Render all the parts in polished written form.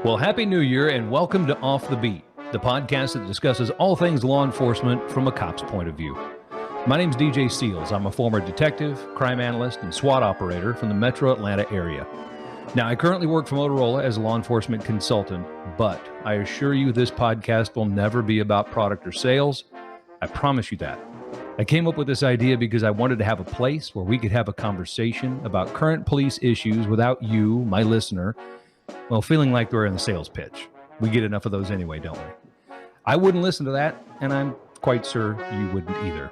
Well, Happy New Year and welcome to Off the Beat, the podcast that discusses all things law enforcement from a cop's point of view. My name's DJ Seals. I'm a former detective, crime analyst, and SWAT operator from the metro Atlanta area. Now, I currently work for Motorola as a law enforcement consultant, but I assure you this podcast will never be about product or sales. I promise you that. I came up with this idea because I wanted to have a place where we could have a conversation about current police issues without you, my listener, well, feeling like we're in the sales pitch. We get enough of those anyway, don't we? I wouldn't listen to that, and I'm quite sure you wouldn't either.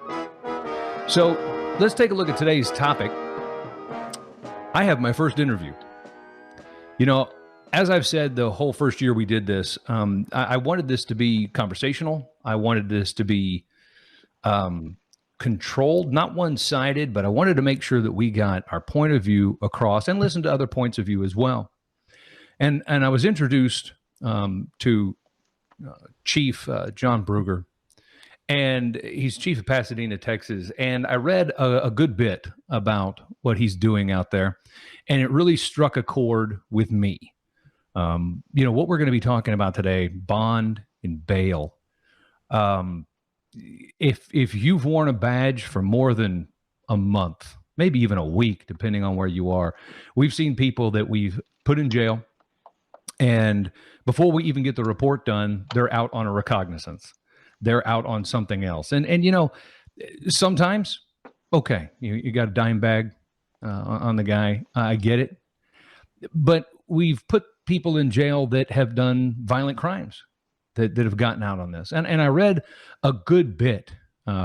So let's take a look at today's topic. I have my first interview. You know, as I've said the whole first year we did this, I wanted this to be conversational. I wanted this to be controlled, not one-sided, but I wanted to make sure that we got our point of view across and listen to other points of view as well. And I was introduced to Chief John Bruegger, and he's chief of Pasadena, Texas. And I read a good bit about what he's doing out there, and it really struck a chord with me. You know, what we're going to be talking about today, bond and bail. If you've worn a badge for more than a month, maybe even a week, depending on where you are, we've seen people that we've put in jail. And before we even get the report done, they're out on a recognizance. They're out on something else. And you know, sometimes, okay, you got a dime bag on the guy. I get it. But we've put people in jail that have done violent crimes that have gotten out on this. And I read a good bit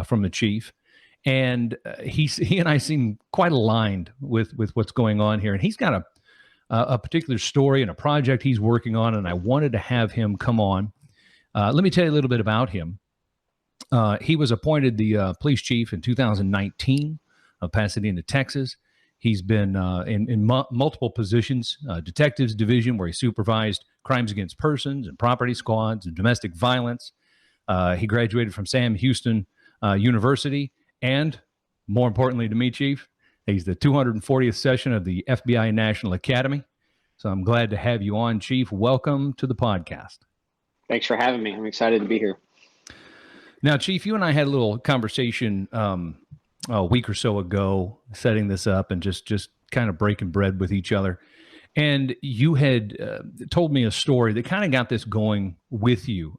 from the chief. And he and I seem quite aligned with what's going on here. And he's got a particular story and a project he's working on, and I wanted to have him come on. Let me tell you a little bit about him. He was appointed the police chief in 2019 of Pasadena, Texas. He's been in multiple positions, detectives division, where he supervised crimes against persons and property squads and domestic violence. He graduated from Sam Houston University, and more importantly to me, Chief, he's the 240th session of the FBI National Academy. So I'm glad to have you on, Chief. Welcome to the podcast. Thanks for having me. I'm excited to be here. Now, Chief, you and I had a little conversation a week or so ago, setting this up and just kind of breaking bread with each other. And you had told me a story that kind of got this going with you.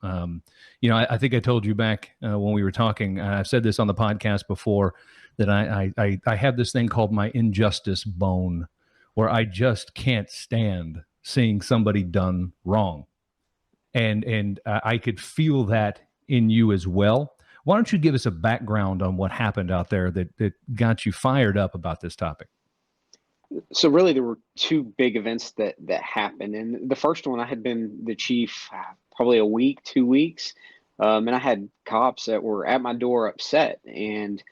You know, I think I told you back when we were talking, I've said this on the podcast before, that I have this thing called my injustice bone, where I just can't stand seeing somebody done wrong. And I could feel that in you as well. Why don't you give us a background on what happened out there that got you fired up about this topic? So really, there were two big events that happened. And the first one, I had been the chief probably a week, 2 weeks, and I had cops that were at my door upset. And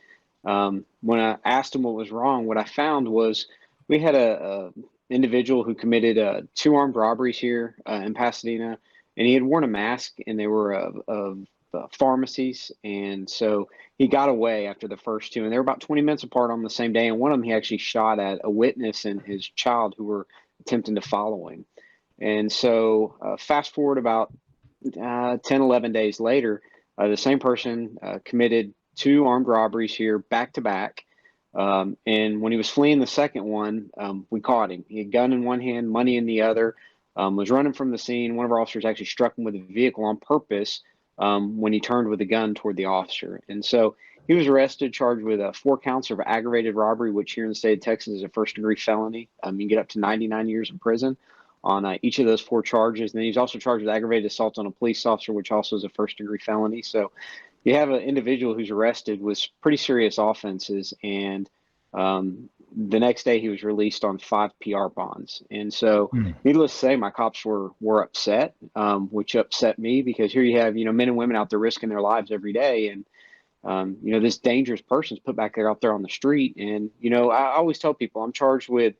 when I asked them what was wrong, what I found was we had a individual who committed 2 armed robberies here in Pasadena, and he had worn a mask, and they were of pharmacies. And so he got away after the first 2, and they were about 20 minutes apart on the same day. And one of them, he actually shot at a witness and his child who were attempting to follow him. And so fast forward about 10, 11 days later, the same person committed 2 armed robberies here back to back. And when he was fleeing the second one, we caught him. He had a gun in one hand, money in the other, was running from the scene. One of our officers actually struck him with a vehicle on purpose when he turned with a gun toward the officer. And so he was arrested, charged with 4 counts of aggravated robbery, which here in the state of Texas is a first-degree felony. You can get up to 99 years in prison on each of those 4 charges. And then he's also charged with aggravated assault on a police officer, which also is a first-degree felony. So you have an individual who's arrested with pretty serious offenses, and the next day he was released on 5 PR bonds. And so needless to say, my cops were upset, which upset me, because here you have, men and women out there risking their lives every day. And, this dangerous person's put back there out there on the street. And, I always tell people I'm charged with,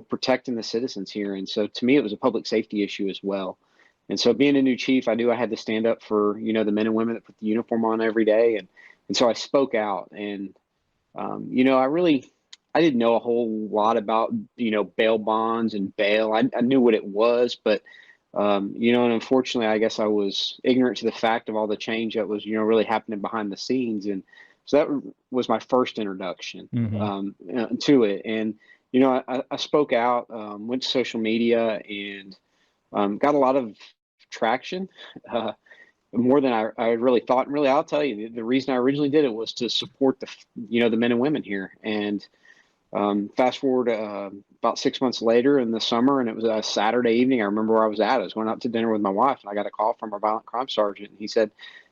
protecting the citizens here. And so to me, it was a public safety issue as well. And so being a new chief, I knew I had to stand up for, the men and women that put the uniform on every day. And so I spoke out. And, I didn't know a whole lot about, bail bonds and bail. I knew what it was, but And unfortunately, I guess I was ignorant to the fact of all the change that was, really happening behind the scenes. And so that was my first introduction Hmm. to it. And, I spoke out, went to social media and got a lot of traction, uh, more than I really thought. And really, I'll tell you, the reason I originally did it was to support the men and women here. And fast forward about 6 months later in the summer, and it was a Saturday evening. I remember where I was at. I was going out to dinner with my wife, and I got a call from our violent crime sergeant. And he said,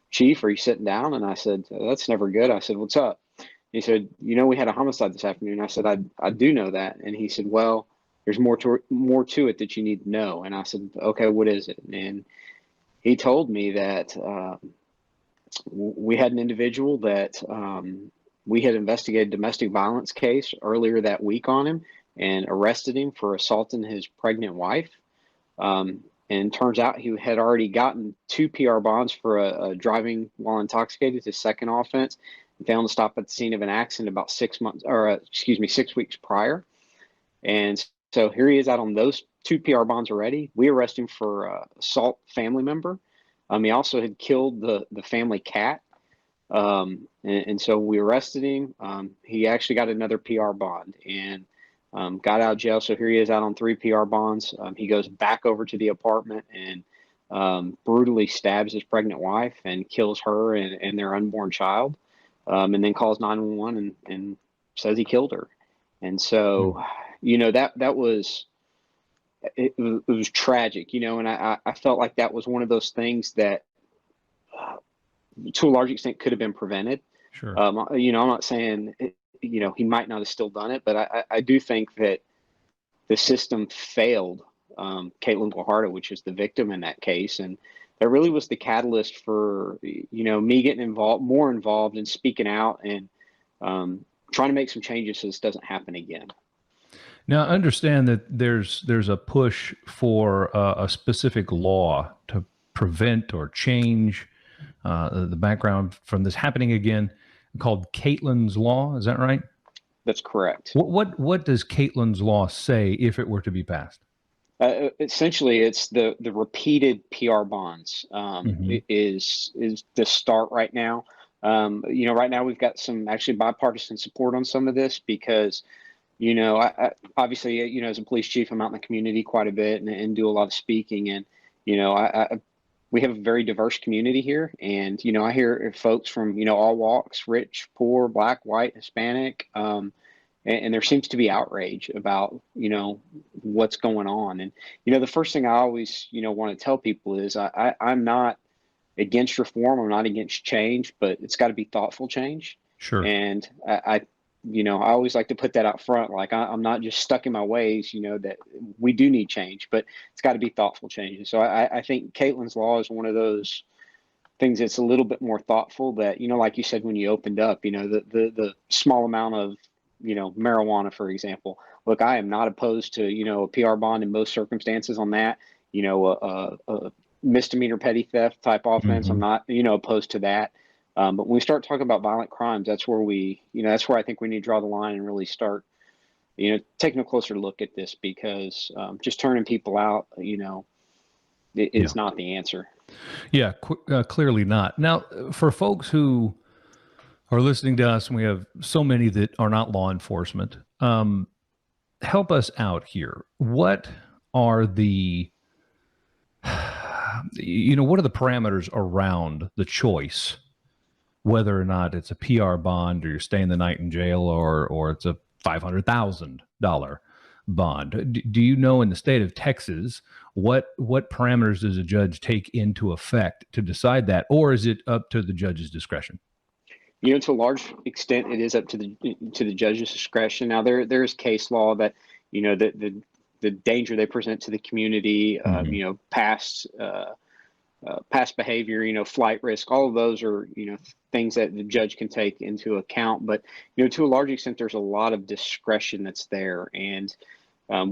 "Chief, are you sitting down?" And I said, "That's never good." I said, "What's up?" He said, "We had a homicide this afternoon." I said, "I do know that." And he said, "Well, there's more to it that you need to know." And I said, "Okay, what is it?" And he told me that we had an individual that we had investigated a domestic violence case earlier that week on him and arrested him for assaulting his pregnant wife. And turns out he had already gotten two PR bonds for a driving while intoxicated, his second offense, and failed to stop at the scene of an accident about 6 months, or 6 weeks prior. And so here he is out on those two PR bonds already. We arrest him for assault family member. He also had killed the family cat. And so we arrested him. He actually got another PR bond and got out of jail. So here he is out on three PR bonds. He goes back over to the apartment and brutally stabs his pregnant wife and kills her and their unborn child, and then calls 911 and says he killed her. And so, that was it was tragic, and I felt like that was one of those things that, to a large extent, could have been prevented. Sure. I'm not saying he might not have still done it, but I do think that the system failed Caitlin Guajardo, which is the victim in that case, and that really was the catalyst for me getting more involved and speaking out and trying to make some changes so this doesn't happen again. Now, I understand that there's a push for a specific law to prevent or change the background from this happening again, called Caitlin's Law. Is that right? That's correct. What does Caitlin's Law say if it were to be passed? Essentially, it's the repeated PR bonds Hmm. is the start right now. Right now we've got some actually bipartisan support on some of this because I obviously, as a police chief, I'm out in the community quite a bit and do a lot of speaking. And, we have a very diverse community here. And, I hear folks from, all walks, rich, poor, black, white, Hispanic. And there seems to be outrage about, what's going on. And, the first thing I always, want to tell people is I'm not against reform. I'm not against change, but it's got to be thoughtful change. Sure. And I always like to put that out front. Like I'm not just stuck in my ways, that we do need change, but it's got to be thoughtful change. And so I think Caitlin's Law is one of those things that's a little bit more thoughtful that, like you said, when you opened up, the small amount of, marijuana, for example. Look, I am not opposed to, a PR bond in most circumstances on that, a misdemeanor petty theft type offense. I'm Hmm. not, opposed to that. But when we start talking about violent crimes, that's where that's where I think we need to draw the line and really start, taking a closer look at this because just turning people out, Yeah. is not the answer. Yeah. Clearly not. Now, for folks who are listening to us, and we have so many that are not law enforcement, help us out here. What are the what are the parameters around the choice, whether or not it's a PR bond or you're staying the night in jail or it's a $500,000 bond? Do you know in the state of Texas what parameters does a judge take into effect to decide that, or is it up to the judge's discretion? To a large extent, it is up to the judge's discretion. Now, there's case law that, the danger they present to the community, Hmm. past behavior, flight risk, all of those are, things that the judge can take into account. But, to a large extent, there's a lot of discretion that's there. And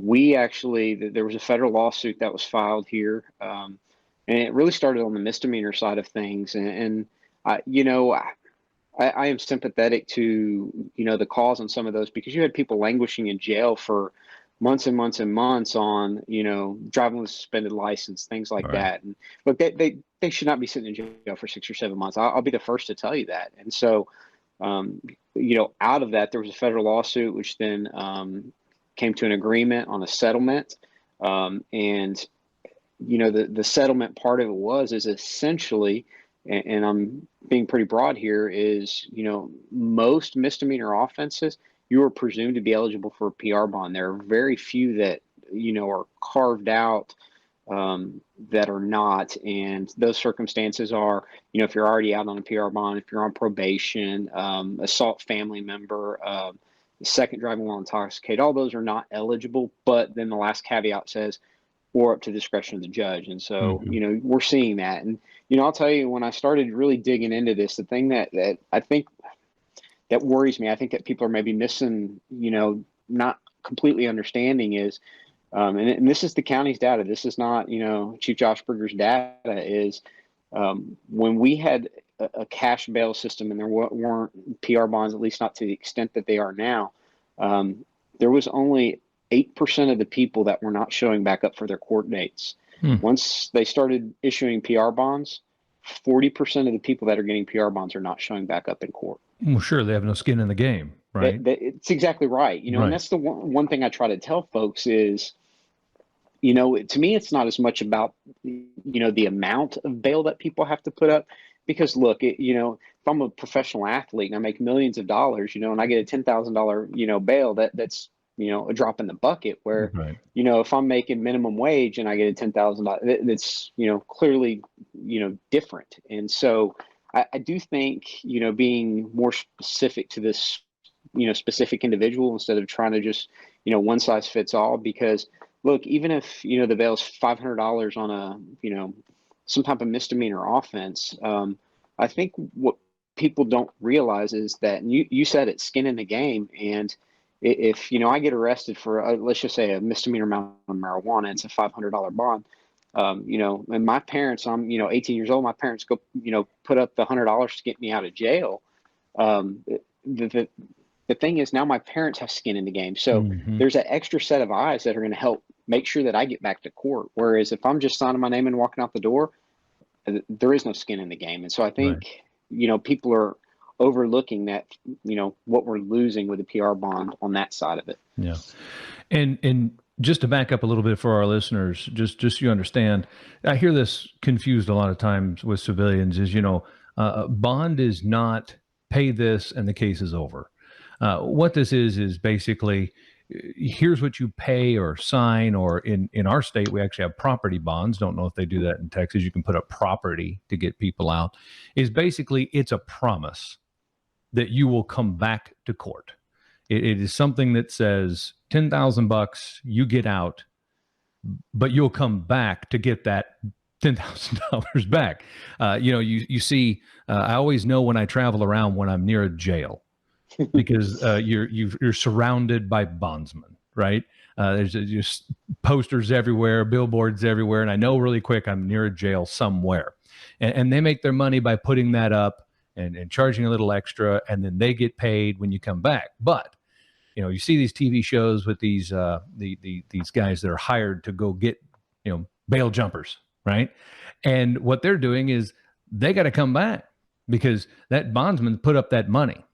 we actually, there was a federal lawsuit that was filed here, and it really started on the misdemeanor side of things. And I am sympathetic to, the cause on some of those because you had people languishing in jail for months and months and months on, driving with a suspended license, things like All right. that. And look, they should not be sitting in jail for 6 or 7 months. I'll be the first to tell you that. And so, um, out of that, there was a federal lawsuit, which then came to an agreement on a settlement. And the settlement part of it is essentially, and I'm being pretty broad here, is, most misdemeanor offenses, you are presumed to be eligible for a PR bond. There are very few that, are carved out, that are not. And those circumstances are, if you're already out on a PR bond, if you're on probation, assault family member, second driving while intoxicated, all those are not eligible. But then the last caveat says, or up to the discretion of the judge. And so, we're seeing that. And, I'll tell you, when I started really digging into this, the thing that I think that worries me, I think that people are maybe missing, not completely understanding is, and this is the county's data. This is not, Chief Josh Bruegger's data, is when we had a cash bail system and there weren't PR bonds, at least not to the extent that they are now, there was only 8% of the people that were not showing back up for their court dates. Once they started issuing PR bonds, 40% of the people that are getting PR bonds are not showing back up in court. Well, sure, they have no skin in the game, right? It's exactly right. Right. And that's the one thing I try to tell folks is, to me, it's not as much about, the amount of bail that people have to put up, because look, if I'm a professional athlete and I make millions of dollars, and I get a $10,000, bail, that's, a drop in the bucket, where, Right. If I'm making minimum wage and I get a $10,000, that's, clearly, different. And so I do think, being more specific to this, specific individual, instead of trying to just, one size fits all, because look, even if, the bail's $500 on a, some type of misdemeanor offense, I think what people don't realize is that, and you said it, skin in the game. And if, I get arrested for, let's just say, a misdemeanor amount of marijuana, it's a $500 bond. And my parents, I'm, 18 years old, my parents go, put up the $100 to get me out of jail. The thing is, now my parents have skin in the game. So there's an extra set of eyes that are going to help make sure that I get back to court. Whereas if I'm just signing my name and walking out the door, there is no skin in the game. And so I think, people are overlooking that, what we're losing with the PR bond on that side of it. Yeah. And just to back up a little bit for our listeners, just so you understand, I hear this confused a lot of times with civilians is, bond is not pay this and the case is over. What this is basically, here's what you pay or sign, or in our state, we actually have property bonds. Don't know if they do that in Texas. You can put up property to get people out. Is basically, it's a promise that you will come back to court. It is something that says $10,000, you get out, but you'll come back to get that $10,000 back. You see, I always know when I travel around when I'm near a jail, because you're surrounded by bondsmen, right? There's just posters everywhere, billboards everywhere, and I know really quick I'm near a jail somewhere, and they make their money by putting that up and charging a little extra, and then they get paid when you come back. But you see these TV shows with these guys that are hired to go get bail jumpers, right? And what they're doing is they got to come back, because that bondsman put up that money.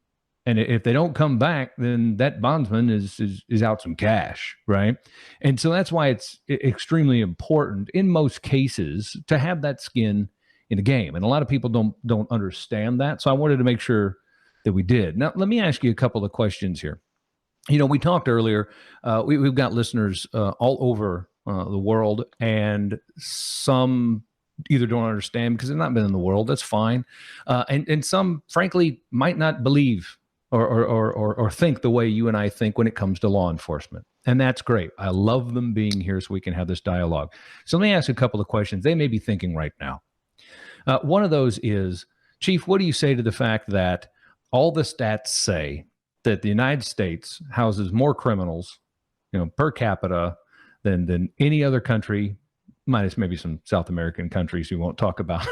And if they don't come back, then that bondsman is out some cash, right? And so that's why it's extremely important in most cases to have that skin in the game. And a lot of people don't understand that. So I wanted to make sure that we did. Now, let me ask you a couple of questions here. We talked earlier, we've got listeners all over the world, and some either don't understand because they've not been in the world. That's fine. And some, frankly, might not believe or think the way you and I think when it comes to law enforcement. And that's great. I love them being here so we can have this dialogue. So let me ask a couple of questions they may be thinking right now. One of those is, Chief, what do you say to the fact that all the stats say that the United States houses more criminals, per capita than any other country, minus maybe some South American countries we won't talk about.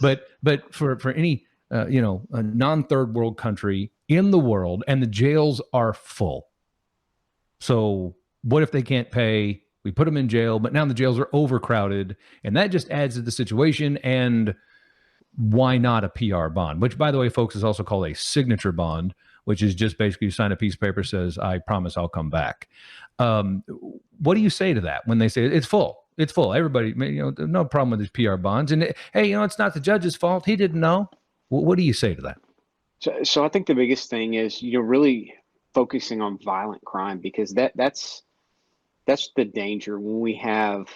but for any a non-third world country in the world, and the jails are full. So what if they can't pay? We put them in jail, but now the jails are overcrowded, and that just adds to the situation. And why not a PR bond, which, by the way, folks, is also called a signature bond, which is just basically you sign a piece of paper says, I promise I'll come back. What do you say to that when they say it's full? It's full. Everybody, no problem with these PR bonds. And hey, it's not the judge's fault. He didn't know. What do you say to that? So I think the biggest thing is, really focusing on violent crime, because that's the danger when we have,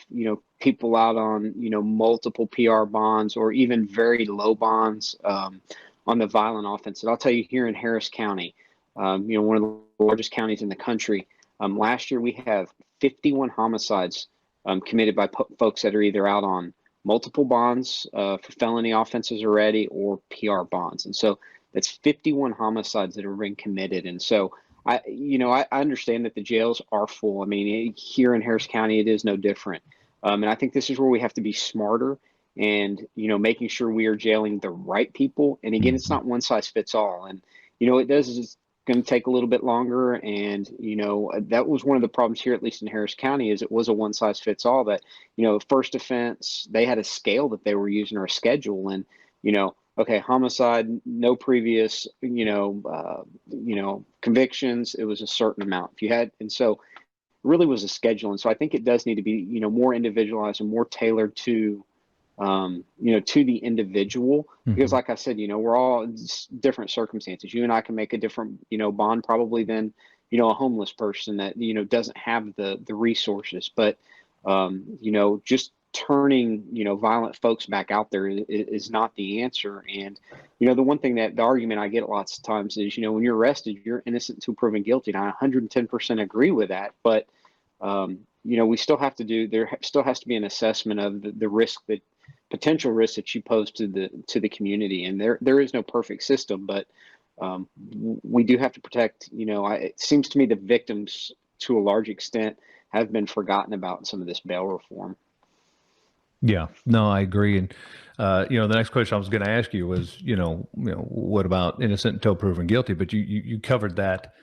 people out on, multiple PR bonds or even very low bonds on the violent offense. And I'll tell you, here in Harris County, one of the largest counties in the country, last year we have 51 homicides committed by folks that are either out on multiple bonds for felony offenses already or PR bonds. And so that's 51 homicides that are being committed. And so I understand that the jails are full. I mean, here in Harris County, it is no different. And I think this is where we have to be smarter and, making sure we are jailing the right people. And again, it's not one size fits all. And, it does, it's going to take a little bit longer. And, that was one of the problems here, at least in Harris County, is it was a one size fits all that, first offense, they had a scale that they were using or a schedule. And, okay, homicide, no previous, convictions. It was a certain amount. If you had, and so it really was a schedule. And so I think it does need to be, more individualized and more tailored to, to the individual. Because like I said, we're all in different circumstances. You and I can make a different, bond probably than, a homeless person that, doesn't have the resources. But, just turning, violent folks back out there is not the answer. And, the one thing that the argument I get lots of times is, when you're arrested, you're innocent until proven guilty. And I 110% agree with that. But, we still have to there still has to be an assessment of the risk potential risk that you pose to the community. And there is no perfect system, but we do have to protect, it seems to me the victims to a large extent have been forgotten about in some of this bail reform. Yeah, no, I agree. And, the next question I was going to ask you was, what about innocent until proven guilty? But you covered that,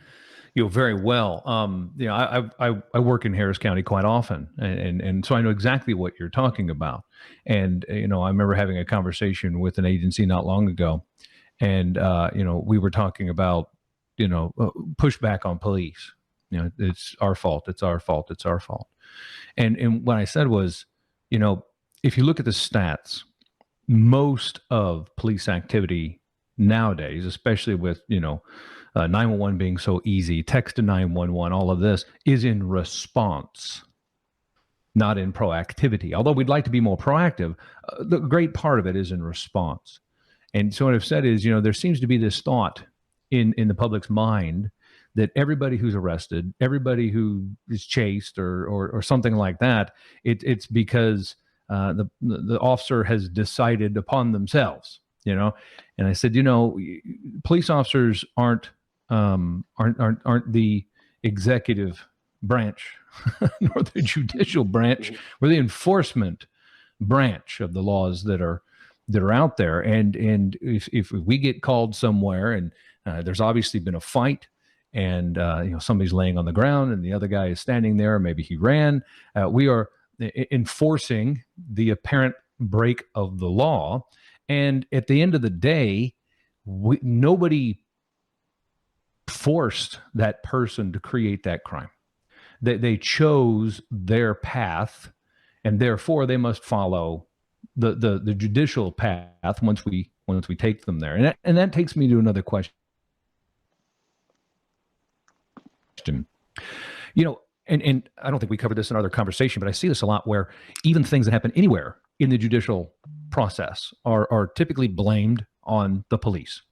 very well. I work in Harris County quite often, and so I know exactly what you're talking about. And, I remember having a conversation with an agency not long ago, and, we were talking about, pushback on police. It's our fault. It's our fault. It's our fault. And what I said was, if you look at the stats, most of police activity nowadays, especially with, 911 being so easy, text to 911, all of this is in response, not in proactivity. Although we'd like to be more proactive, the great part of it is in response. And so what I've said is, there seems to be this thought in the public's mind that everybody who's arrested, everybody who is chased or something like that, it's because the officer has decided upon themselves, And I said, police officers aren't the executive branch nor the judicial branch. We're the enforcement branch of the laws that are out there. And if we get called somewhere and there's obviously been a fight and somebody's laying on the ground and the other guy is standing there, maybe he ran, we are enforcing the apparent break of the law. And at the end of the day, nobody forced that person to create that crime. They chose their path, and therefore they must follow the judicial path once we take them there. And that takes me to another question. And I don't think we covered this in our other conversation, but I see this a lot where even things that happen anywhere in the judicial process are typically blamed on the police.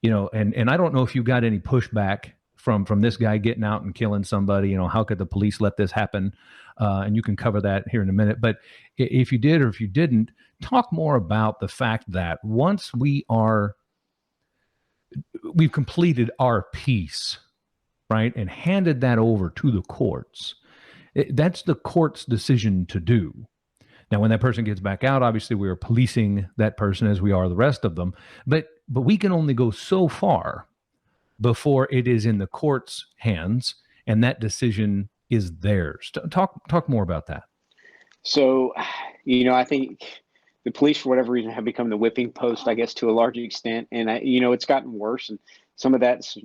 And I don't know if you got any pushback from this guy getting out and killing somebody. How could the police let this happen? And you can cover that here in a minute. But if you did or if you didn't, talk more about the fact that once we've completed our piece, right, and handed that over to the courts, that's the court's decision to do. Now, when that person gets back out, obviously we are policing that person as we are the rest of them. But we can only go so far before it is in the court's hands, and that decision is theirs. Talk more about that. So, I think the police, for whatever reason, have become the whipping post, I guess, to a large extent. And it's gotten worse. And some of that's,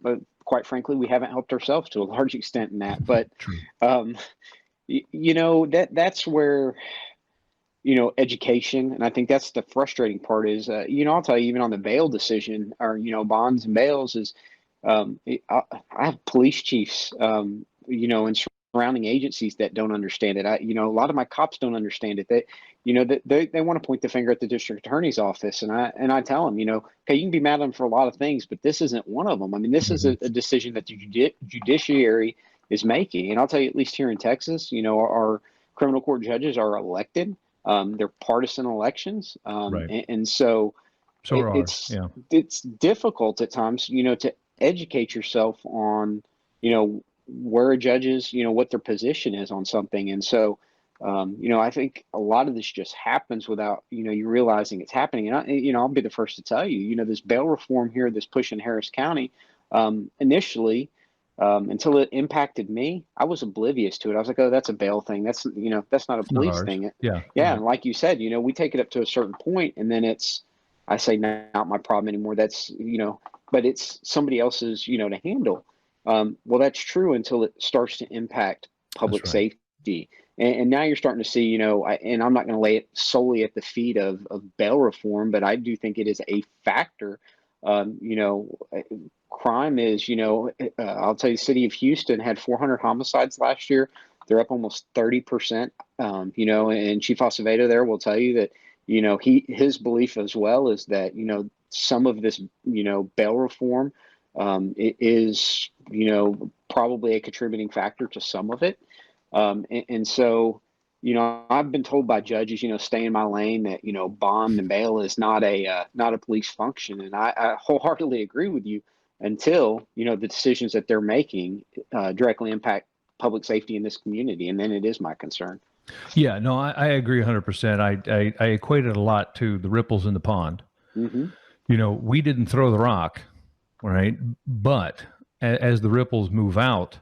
but quite frankly, we haven't helped ourselves to a large extent in that. But, True. that's where, education, and I think that's the frustrating part is, I'll tell you, even on the bail decision or, bonds and bails is, I have police chiefs, and surrounding agencies that don't understand it. A lot of my cops don't understand it. They want to point the finger at the district attorney's office, and I tell them, okay, you can be mad at them for a lot of things, but this isn't one of them. I mean, this is a decision that the judiciary is making, and I'll tell you, at least here in Texas, our criminal court judges are elected. They're partisan elections, Right. and so are ours. Yeah. it's difficult at times, to educate yourself on, where a judge is, what their position is on something. And so, I think a lot of this just happens without, you realizing it's happening. And I'll be the first to tell you, this bail reform here, this push in Harris County, initially, until it impacted me, I was oblivious to it. I was like, oh, that's a bail thing. That's, that's not a police thing. Yeah. Yeah. And like you said, we take it up to a certain point and then I say, not my problem anymore. That's, but it's somebody else's, to handle. Well, that's true until it starts to impact public safety. And now you're starting to see, and I'm not going to lay it solely at the feet of bail reform, but I do think it is a factor. Crime is, I'll tell you, the city of Houston had 400 homicides last year. They're up almost 30%, and Chief Acevedo there will tell you that, his belief as well is that, some of this, bail reform it is, probably a contributing factor to some of it. And so, I've been told by judges, stay in my lane, that, bond and bail is not a police function. And I wholeheartedly agree with you until, the decisions that they're making directly impact public safety in this community. And then it is my concern. Yeah, no, I agree 100%. I equate it a lot to the ripples in the pond. Mm-hmm. We didn't throw the rock, right? But as the ripples move out,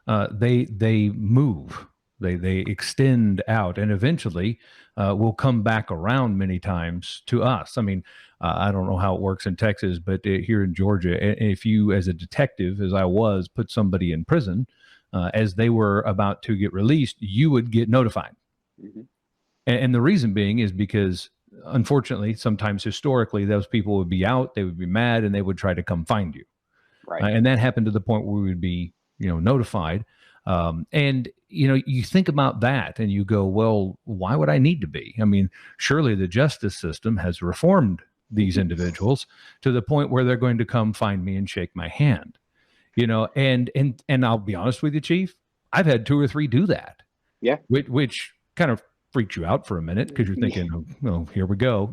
they move, they extend out, and eventually will come back around many times to us. I mean, I don't know how it works in Texas, but here in Georgia, if you, as a detective, as I was, put somebody in prison, as they were about to get released, you would get notified. Mm-hmm. And the reason being is because, unfortunately, sometimes historically, those people would be out, they would be mad, and they would try to come find you. Right. And that happened to the point where we would be, notified. And, you think about that and you go, well, why would I need to be? I mean, surely the justice system has reformed these individuals to the point where they're going to come find me and shake my hand, and I'll be honest with you, Chief, I've had 2 or 3 do that. Yeah. Which kind of freaked you out for a minute because you're thinking, oh, here we go,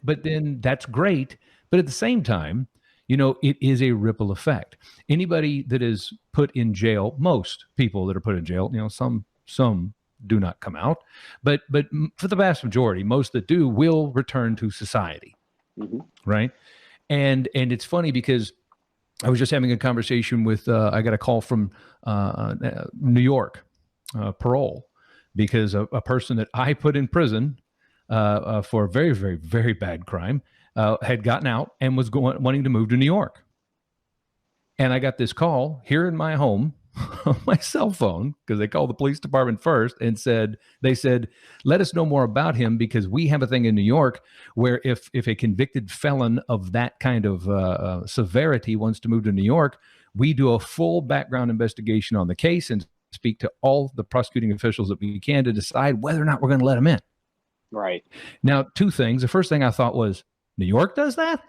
but then that's great. But at the same time, it is a ripple effect. Anybody that is put in jail, most people that are put in jail, some do not come out, but for the vast majority, most that do will return to society. Mm-hmm. Right. And it's funny because I was just having a conversation with, I got a call from New York parole, because a person that I put in prison for a very, very, very bad crime had gotten out and was wanting to move to New York. And I got this call here in my home on my cell phone, because they called the police department first and they said, let us know more about him, because we have a thing in New York where if a convicted felon of that kind of severity wants to move to New York, we do a full background investigation on the case and speak to all the prosecuting officials that we can to decide whether or not we're going to let him in. Right. Now, 2 things. The first thing I thought was, New York does that?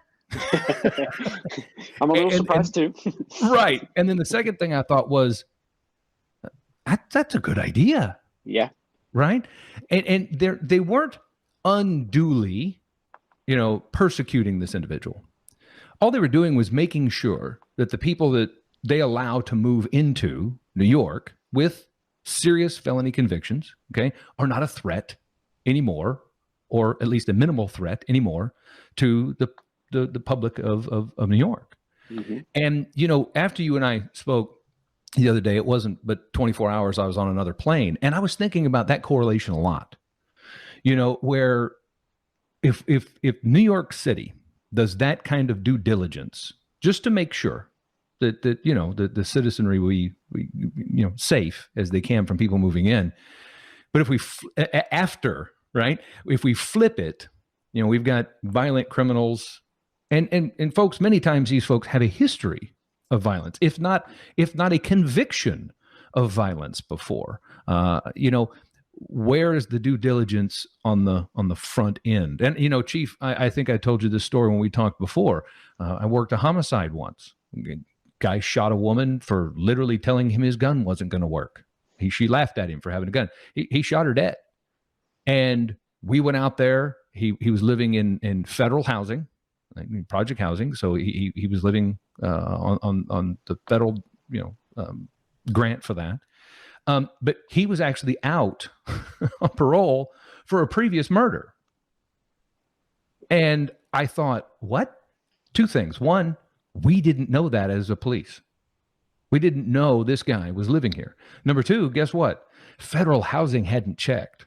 I'm a little surprised too. Right. And then the second thing I thought was, that's a good idea. Yeah. Right. And they weren't unduly, persecuting this individual. All they were doing was making sure that the people that they allow to move into New York with serious felony convictions, okay, are not a threat anymore, or at least a minimal threat anymore to the public of New York. Mm-hmm. And, after you and I spoke, the other day. It wasn't but 24 hours I was on another plane, and I was thinking about that correlation a lot. Where if New York City does that kind of due diligence just to make sure that the citizenry we safe as they can from people moving in, but if we after right, if we flip it, we've got violent criminals, and folks, many times these folks have a history of violence, if not a conviction of violence before. Where is the due diligence on the front end? And Chief, I think I told you this story when we talked before. I worked a homicide once. Guy shot a woman for literally telling him his gun wasn't going to work. She laughed at him for having a gun. He shot her dead. And we went out there. He was living in federal housing, project housing. So he was living on the federal grant for that. But he was actually out on parole for a previous murder. And I thought, what? Two things. One, we didn't know that as a police. We didn't know this guy was living here. Number two, guess what? Federal housing hadn't checked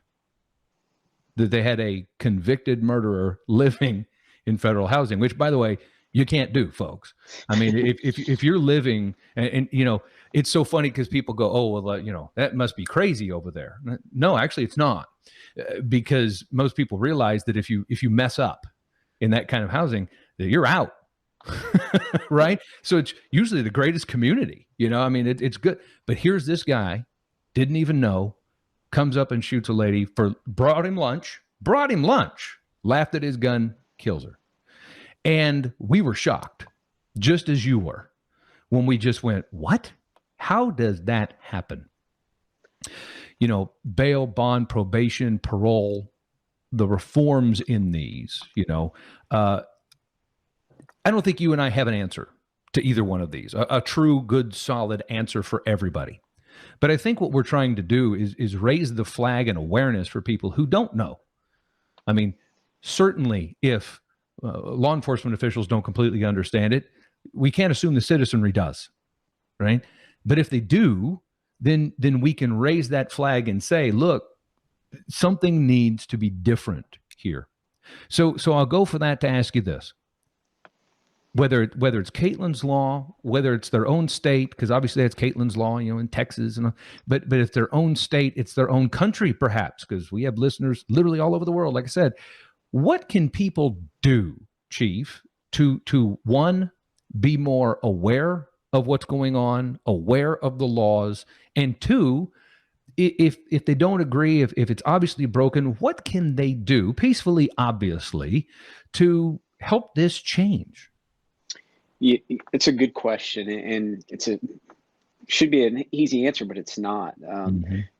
that they had a convicted murderer living in federal housing, which, by the way, you can't do, folks. I mean, if you're living, and it's so funny because people go, oh, well, that must be crazy over there. No, actually, it's not, because most people realize that if you mess up in that kind of housing, that you're out. Right? So it's usually the greatest community. I mean, it's good. But here's this guy, didn't even know, comes up and shoots a lady brought him lunch, laughed at his gun, kills her. And we were shocked, just as you were, when we just went, what? How does that happen? Bail, bond, probation, parole, the reforms in these, I don't think you and I have an answer to either one of these, a true, good, solid answer for everybody. But I think what we're trying to do is raise the flag and awareness for people who don't know. I mean, certainly if law enforcement officials don't completely understand it, we can't assume the citizenry does, right? But if they do, then we can raise that flag and say, look, something needs to be different here. So I'll go for that to ask you this. Whether it's Caitlin's law, whether it's their own state, because obviously that's Caitlin's law, in Texas, but it's their own state, it's their own country, perhaps, because we have listeners literally all over the world. Like I said, what can people do, Chief, to one, be more aware of what's going on, aware of the laws, and two, if they don't agree, if it's obviously broken, what can they do peacefully, obviously, to help this change? Yeah, it's a good question, and should be an easy answer, but it's not.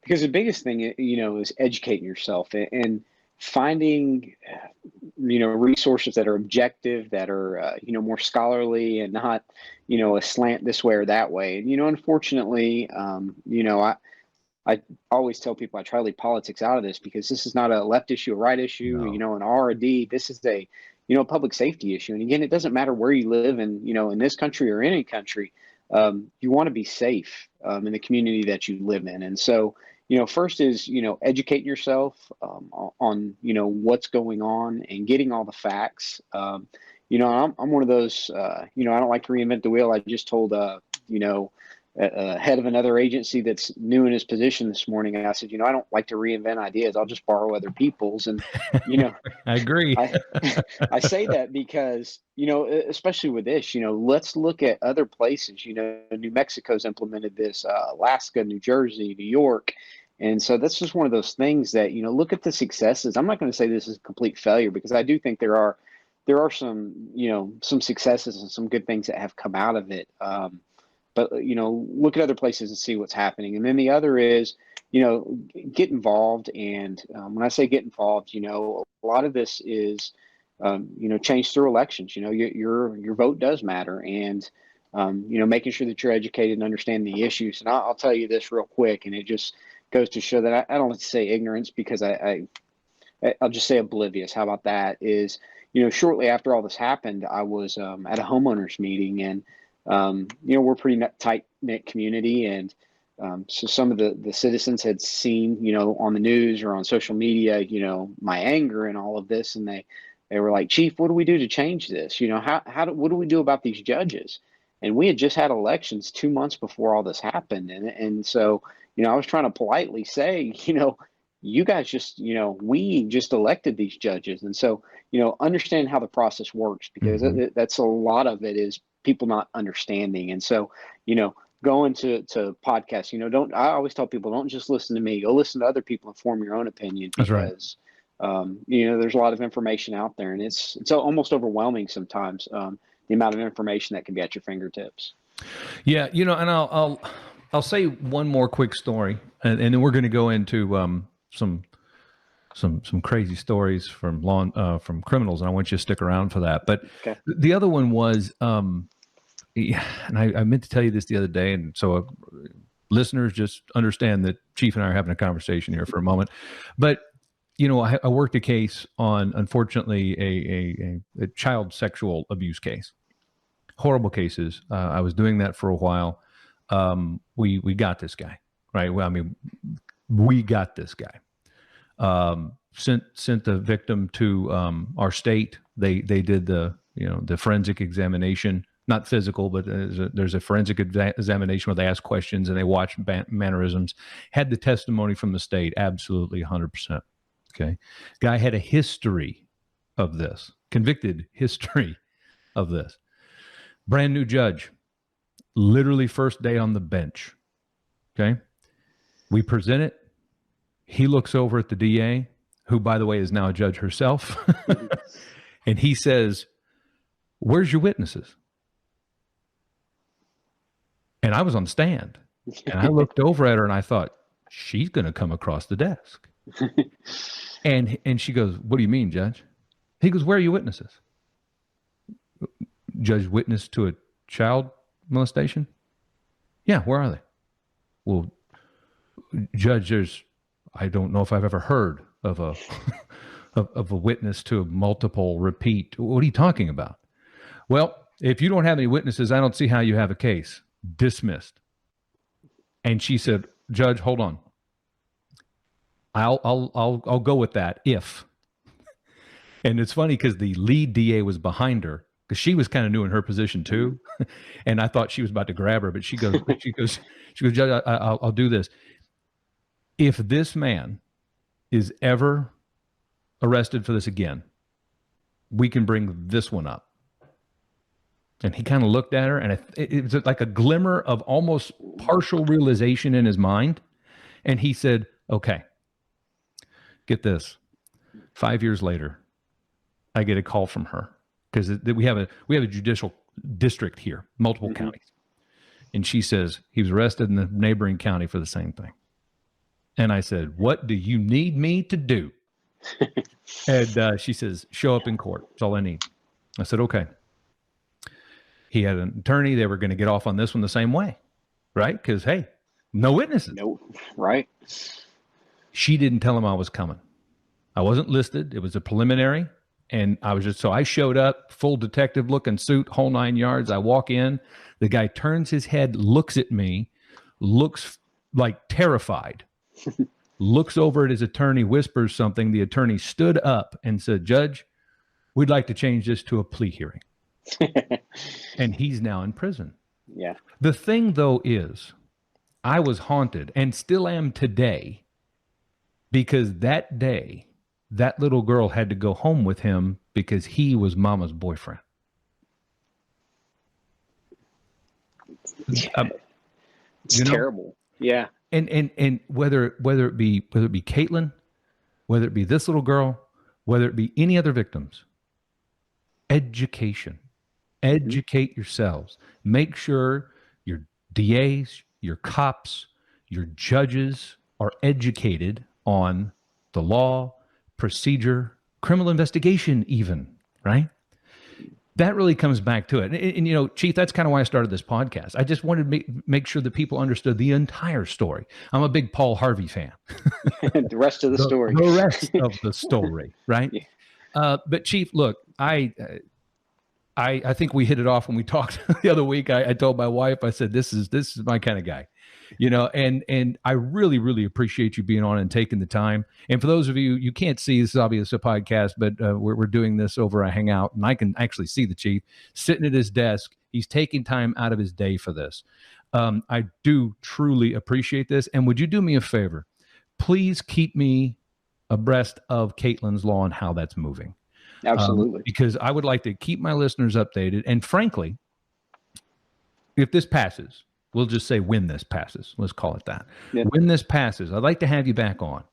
Because the biggest thing, is educating yourself and finding, resources that are objective, that are, more scholarly, and not, a slant this way or that way. And, unfortunately, I always tell people I try to leave politics out of this, because this is not a left issue, a right issue, No. an R or D. This is a public safety issue. And again, it doesn't matter where you live in this country or any country. You want to be safe in the community that you live in. And so, first is, educating yourself on, what's going on and getting all the facts. I'm one of those, I don't like to reinvent the wheel. I just told, head of another agency that's new in his position this morning, and I said, I don't like to reinvent ideas. I'll just borrow other people's. And, I agree. I say that because, especially with this, let's look at other places. New Mexico's implemented this, Alaska, New Jersey, New York. And so that's just one of those things that, look at the successes. I'm not going to say this is a complete failure, because I do think there are some, some successes and some good things that have come out of it. But, look at other places and see what's happening. And then the other is, get involved. And when I say get involved, a lot of this is, change through elections. Your vote does matter. And, making sure that you're educated and understand the issues. And I'll tell you this real quick, and it just goes to show that I don't like to say ignorance, because I'll just say oblivious. How about that? Is, shortly after all this happened, I was at a homeowners meeting, and we're pretty tight knit community, and so some of the citizens had seen, on the news or on social media, my anger and all of this, and they were like, Chief, what do we do to change this? What do we do about these judges? And we had just had elections 2 months before all this happened, and so I was trying to politely say, you guys just, we just elected these judges, and so understand how the process works, because that's a lot of it is people not understanding, and so going to podcasts, I always tell people, don't just listen to me, go listen to other people and form your own opinion, because there's a lot of information out there, and it's almost overwhelming sometimes, the amount of information that can be at your fingertips. Yeah, and I'll say one more quick story, and then we're going to go into some crazy stories from from criminals, and I want you to stick around for that. But the other one was, and I meant to tell you this the other day, and so listeners just understand that Chief and I are having a conversation here for a moment. But I worked a case on, unfortunately, a child sexual abuse case. Horrible cases. I was doing that for a while. We got this guy, right? Well, I mean, we got this guy. Sent the victim to our state. They did the forensic examination, not physical, but there's a forensic examination where they ask questions and they watch mannerisms. Had the testimony from the state, absolutely 100%. Okay, guy had a history of this, convicted history of this. Brand new judge, literally first day on the bench. Okay, we present it. He looks over at the DA, who, by the way, is now a judge herself, and he says, "Where's your witnesses?" And I was on the stand, and I looked over at her, and I thought, she's going to come across the desk. And she goes, "What do you mean, Judge?" He goes, "Where are your witnesses?" Judge, witness to a child molestation? Yeah, where are they? Well, Judge, I don't know if I've ever heard of a of a witness to a multiple repeat. What are you talking about? Well, if you don't have any witnesses, I don't see how you have a case. Dismissed. And she said, "Judge, hold on. I'll go with that if." And it's funny because the lead DA was behind her, because she was kind of new in her position too, and I thought she was about to grab her, but she goes, "Judge, I'll do this. If this man is ever arrested for this again, we can bring this one up." And he kind of looked at her, and it was like a glimmer of almost partial realization in his mind, and he said, "Okay, get this. 5 years later, I get a call from her, because we have a judicial district here, multiple counties. And she says, he was arrested in the neighboring county for the same thing." And I said, "What do you need me to do?" And she says, "Show up in court. That's all I need." I said, "Okay." He had an attorney. They were going to get off on this one the same way, right? Because, hey, no witnesses. No, right. She didn't tell him I was coming. I wasn't listed. It was a preliminary. And I showed up, full detective looking suit, whole 9 yards. I walk in, the guy turns his head, looks at me, looks like terrified, looks over at his attorney, whispers something. The attorney stood up and said, "Judge, we'd like to change this to a plea hearing." And he's now in prison. Yeah. The thing, though, is I was haunted, and still am today, because that day, that little girl had to go home with him because he was mama's boyfriend. It's terrible. Yeah. And whether it be Caitlin, whether it be this little girl, whether it be any other victims, education. Educate yourselves. Make sure your DAs, your cops, your judges are educated on the law, procedure, criminal investigation even, right? That really comes back to it. And Chief, that's kind of why I started this podcast. I just wanted to make sure that people understood the entire story. I'm a big Paul Harvey fan. The rest of the story. The rest of the story, right? Yeah. But Chief, look, I think we hit it off when we talked the other week. I told my wife, I said, this is my kind of guy, and I really, really appreciate you being on and taking the time. And for those of you, you can't see, this is obviously a podcast, but we're doing this over a Hangout, and I can actually see the chief sitting at his desk. He's taking time out of his day for this. I do truly appreciate this. And would you do me a favor? Please keep me abreast of Caitlin's law and how that's moving. Absolutely. Because I would like to keep my listeners updated. And frankly, if this passes, we'll just say when this passes. Let's call it that. Yeah. When this passes, I'd like to have you back on.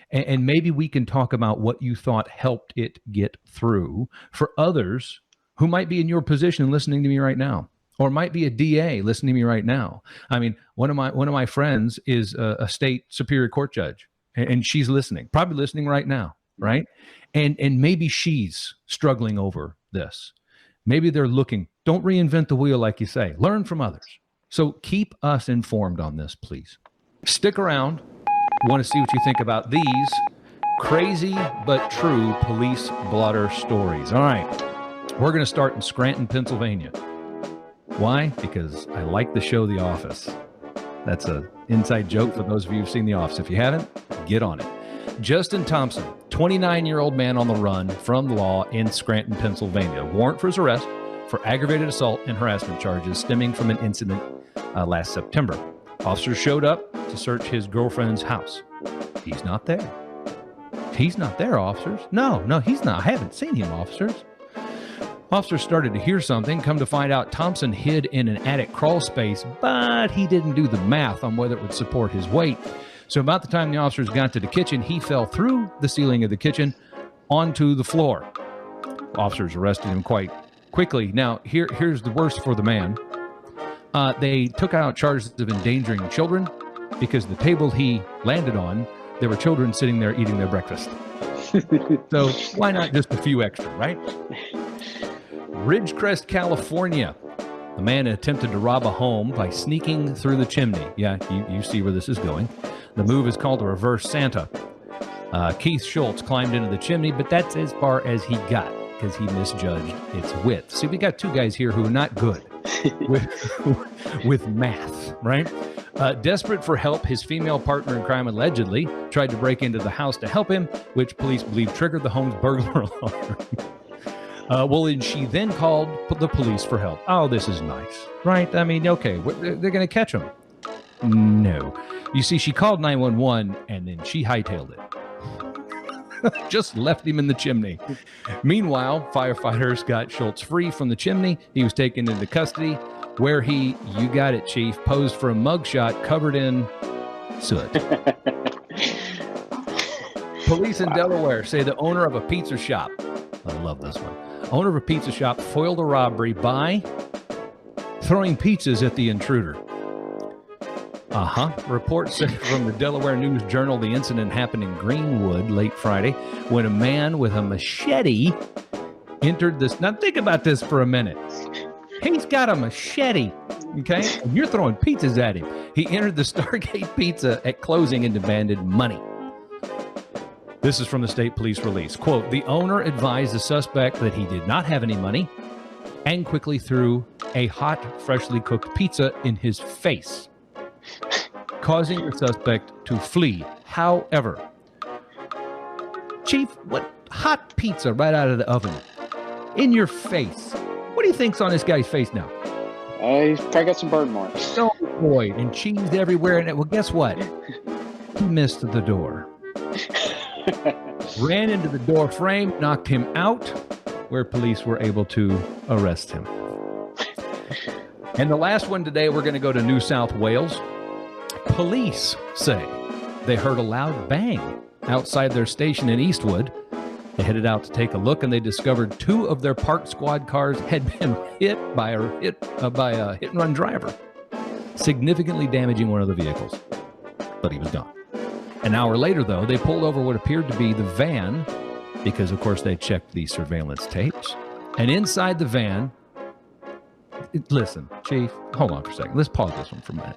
And maybe we can talk about what you thought helped it get through for others who might be in your position listening to me right now, or might be a DA listening to me right now. I mean, one of my friends is a state superior court judge, and she's listening, probably listening right now, right? And maybe she's struggling over this. Maybe they're looking. Don't reinvent the wheel, like you say. Learn from others. So keep us informed on this, please. Stick around. Want to see what you think about these crazy but true police blotter stories. All right. We're going to start in Scranton, Pennsylvania. Why? Because I like the show The Office. That's an inside joke for those of you who've seen The Office. If you haven't, get on it. Justin Thompson, 29-year-old man on the run from the law in Scranton, Pennsylvania. Warrant for his arrest for aggravated assault and harassment charges stemming from an incident last September. Officers showed up to search his girlfriend's house. He's not there. He's not there, officers. No, he's not. I haven't seen him, officers. Officers started to hear something. Come to find out, Thompson hid in an attic crawl space, but he didn't do the math on whether it would support his weight. So about the time the officers got to the kitchen, he fell through the ceiling of the kitchen onto the floor. Officers arrested him quite quickly. Now, here's the worst for the man. They took out charges of endangering children because the table he landed on, there were children sitting there eating their breakfast. So why not just a few extra, right? Ridgecrest, California. A man attempted to rob a home by sneaking through the chimney. Yeah, you see where this is going. The move is called a reverse Santa. Keith Schultz climbed into the chimney, but that's as far as he got because he misjudged its width. See, we got two guys here who are not good with math, right? Desperate for help, his female partner in crime allegedly tried to break into the house to help him, which police believe triggered the home's burglar alarm. And she then called the police for help. Oh, this is nice, right? I mean, okay, they're going to catch him. No. You see, she called 911, and then she hightailed it. Just left him in the chimney. Meanwhile, firefighters got Schultz free from the chimney. He was taken into custody, where he, you got it, Chief, posed for a mugshot covered in soot. Police in Delaware say the owner of a pizza shop, I love this one, owner of a pizza shop foiled a robbery by throwing pizzas at the intruder. Reports from the Delaware News Journal, the incident happened in Greenwood late Friday when a man with a machete entered this. Now think about this for a minute. He's got a machete, okay? And you're throwing pizzas at him. He entered the Stargate Pizza at closing and demanded money. This is from the state police release. Quote, the owner advised the suspect that he did not have any money and quickly threw a hot, freshly cooked pizza in his face, causing the suspect to flee. However, Chief, what hot pizza right out of the oven in your face? What do you think's on this guy's face now? He's probably got some burn marks. Oh boy, and cheese everywhere. And well, guess what? He missed the door. Ran into the door frame, knocked him out, where police were able to arrest him. And the last one today, we're going to go to New South Wales. Police say they heard a loud bang outside their station in Eastwood. They headed out to take a look, and they discovered two of their park squad cars had been hit by a hit-and-run driver, significantly damaging one of the vehicles. But he was gone. An hour later, though, they pulled over what appeared to be the van because, of course, they checked the surveillance tapes. And inside the van, listen, Chief, hold on for a second. Let's pause this one for a minute.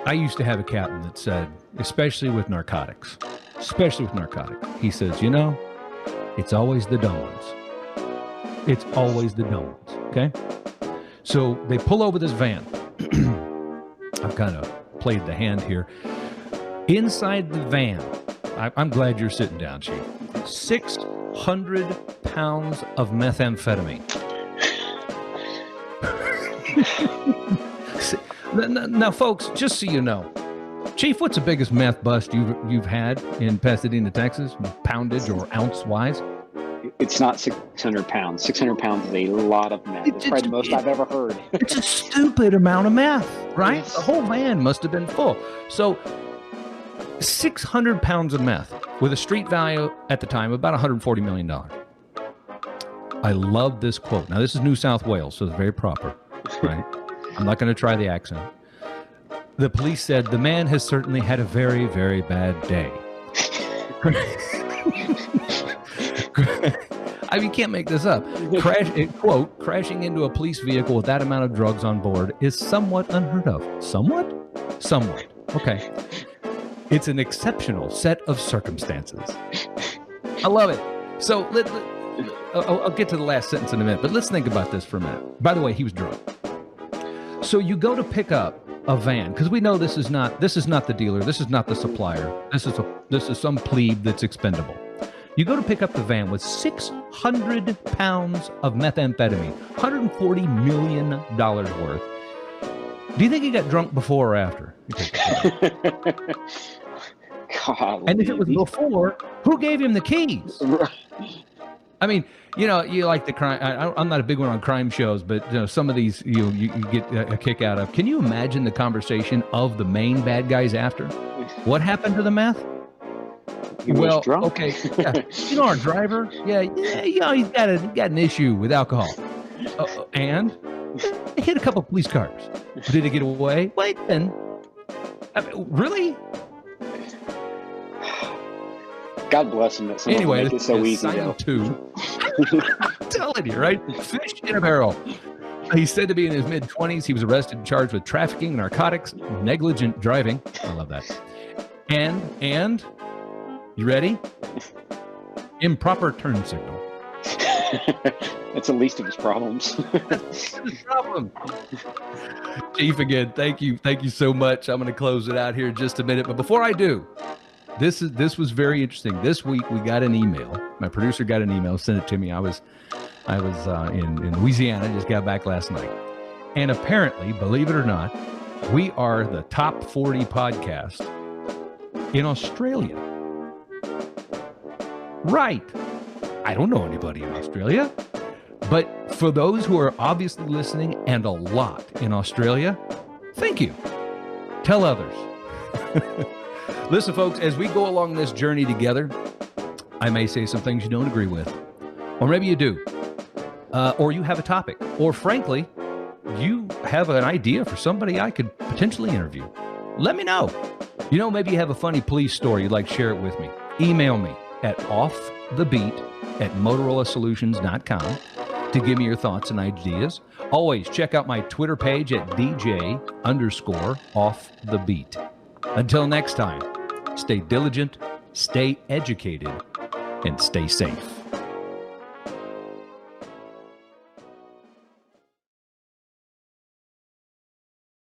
I used to have a captain that said, especially with narcotics, he says, it's always the dumb ones. It's always the dumb ones, okay? So they pull over this van. I've kind of played the hand here. Inside the van, I'm glad you're sitting down, Chief. 600 pounds of methamphetamine. Now, folks, just so you know, Chief, what's the biggest meth bust you've had in Pasadena, Texas, poundage or ounce wise? It's not 600 pounds. 600 pounds is a lot of meth. It's probably the most I've ever heard. It's a stupid amount of meth, right? Yes. The whole van must have been full. So 600 pounds of meth with a street value at the time of about $140 million. I love this quote. Now, this is New South Wales, so it's very proper, right? I'm not going to try the accent. The police said, the man has certainly had a very, very bad day. I mean, you can't make this up. Quote, crashing into a police vehicle with that amount of drugs on board is somewhat unheard of. Somewhat? Somewhat. Okay. It's an exceptional set of circumstances. I love it. So I'll get to the last sentence in a minute, but let's think about this for a minute. By the way, he was drunk. So you go to pick up a van, because we know this is not the dealer, this is not the supplier, this is some plebe that's expendable. You go to pick up the van with 600 pounds of methamphetamine, $140 million worth. Do you think he got drunk before or after? God, and if it was before, who gave him the keys? I mean, you know, you like the crime. I'm not a big one on crime shows, but you know, some of these you get a kick out of. Can you imagine the conversation of the main bad guys after? What happened to the meth? He was drunk. Okay, yeah. You know our driver? Yeah, you know, he's got an issue with alcohol. And he hit a couple of police cars. Did he get away? Wait, then. I mean, really? God bless him that someone anyway, make it so easy. I'm telling you, right? Fish in a barrel. He's said to be in his mid-20s. He was arrested and charged with trafficking, narcotics, negligent driving. I love that. And you ready? Improper turn signal. That's the least of his problems. That's the problem. Chief, again, thank you so much. I'm going to close it out here in just a minute, but before I do, this was very interesting. This week we got an email. My producer got an email, sent it to me. I was in Louisiana, just got back last night, and apparently, believe it or not, we are the top 40 podcast in Australia. Right. I don't know anybody in Australia, but for those who are obviously listening, and a lot in Australia, thank you. Tell others. Listen, folks, as we go along this journey together, I may say some things you don't agree with, or maybe you do, or you have a topic, or frankly, you have an idea for somebody I could potentially interview. Let me know. You know, maybe you have a funny police story you'd like to share it with me. Email me at offthebeat@motorolasolutions.com to give me your thoughts and ideas. Always check out my Twitter page at DJ_offthebeat. Until next time, stay diligent, stay educated, and stay safe.